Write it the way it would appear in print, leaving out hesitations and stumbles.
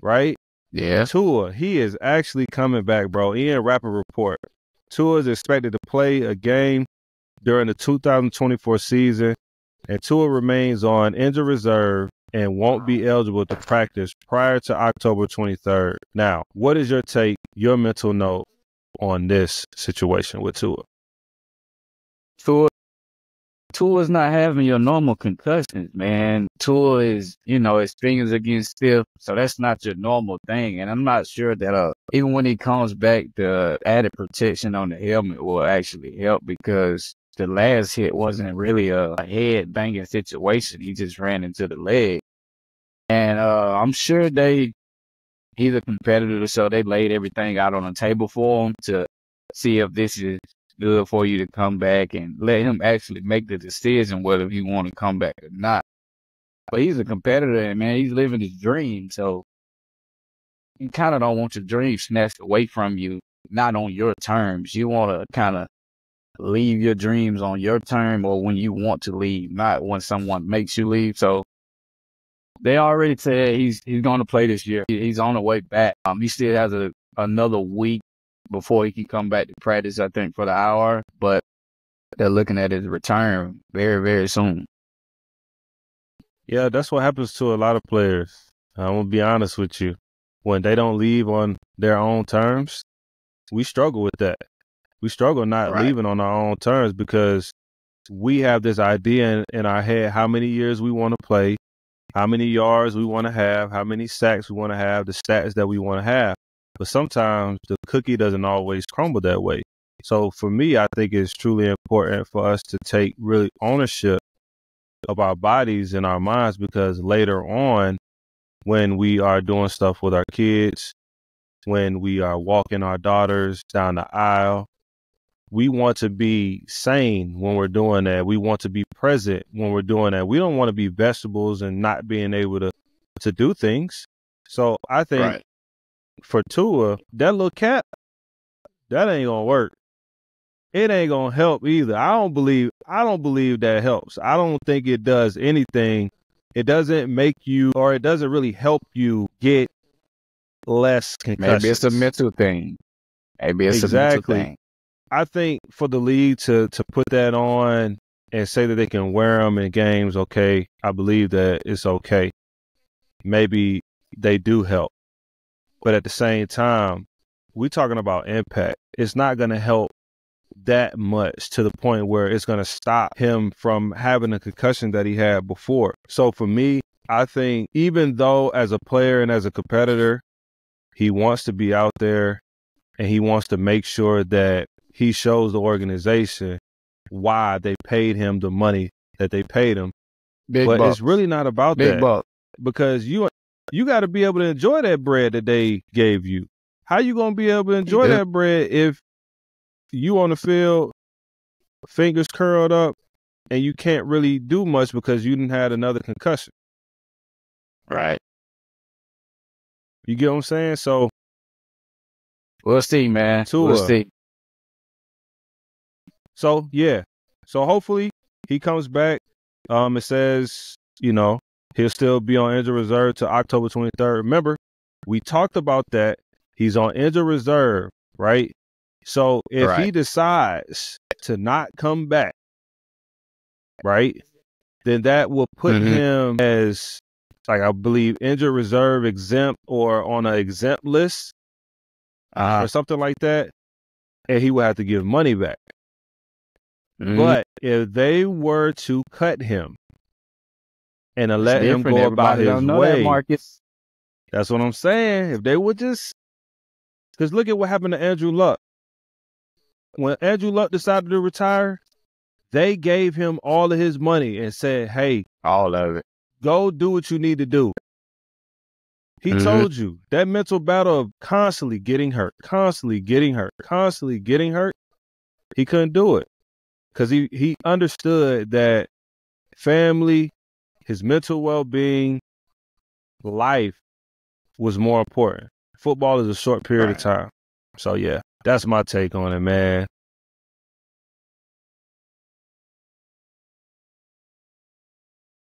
right? Yeah. Tua, he is actually coming back, bro. Ian Rapid report. Tua is expected to play a game during the 2024 season, and Tua remains on injured reserve and won't be eligible to practice prior to October 23rd. Now, what is your take, your mental note on this situation with Tua? Tua's not having your normal concussions, man. Tua is, his fingers are getting stiff, so that's not your normal thing. And I'm not sure that even when he comes back, the added protection on the helmet will actually help, because the last hit wasn't really a head banging situation. He just ran into the leg. And I'm sure he's a competitor, so they laid everything out on the table for him to see if this is good for you to come back, and let him actually make the decision whether he want to come back or not. But he's a competitor, and man, he's living his dream. So you kind of don't want your dream snatched away from you, not on your terms. You want to kind of leave your dreams on your term, or when you want to leave, not when someone makes you leave. So they already said he's going to play this year. He's on the way back. He still has another week before he can come back to practice, I think, for the hour. But they're looking at his return very, very soon. Yeah, that's what happens to a lot of players. I'm going to be honest with you. When they don't leave on their own terms, we struggle with that. We struggle not leaving on our own terms, because we have this idea in our head how many years we want to play, how many yards we want to have, how many sacks we want to have, the stats that we want to have. But sometimes the cookie doesn't always crumble that way. So for me, I think it's truly important for us to take really ownership of our bodies and our minds, because later on, when we are doing stuff with our kids, when we are walking our daughters down the aisle, we want to be sane when we're doing that. We want to be present when we're doing that. We don't want to be vegetables and not being able to do things. So I think for Tua, that little cap, that ain't gonna work. It ain't gonna help either. I don't believe that helps. I don't think it does anything. It doesn't make you, or it doesn't really help you get less concussions. Maybe it's a mental thing. Maybe it's a mental thing. I think for the league to put that on and say that they can wear them in games, okay, I believe that it's okay. Maybe they do help. But at the same time, we're talking about impact. It's not going to help that much to the point where it's going to stop him from having a concussion that he had before. So for me, I think even though as a player and as a competitor, he wants to be out there and he wants to make sure that he shows the organization why they paid him the money that they paid him. But it's really not about that. Because you got to be able to enjoy that bread that they gave you. How you going to be able to enjoy that bread if you on the field, fingers curled up, and you can't really do much because you didn't have another concussion? Right. You get what I'm saying? So we'll see, man. We'll see. So, yeah. So, hopefully, he comes back. It says, he'll still be on injured reserve to October 23rd. Remember, we talked about that. He's on injured reserve, right? So, if he decides to not come back, right, then that will put him as, like, I believe, injured reserve exempt or on an exempt list or something like that. And he will have to give money back. But if they were to cut him and let him go about his way, that's what I'm saying. If they would just, because look at what happened to Andrew Luck. When Andrew Luck decided to retire, they gave him all of his money and said, hey, all of it, go do what you need to do. He told you that mental battle of constantly getting hurt, he couldn't do it. Because he understood that family, his mental well-being, life was more important. Football is a short period of time. So, yeah, that's my take on it, man.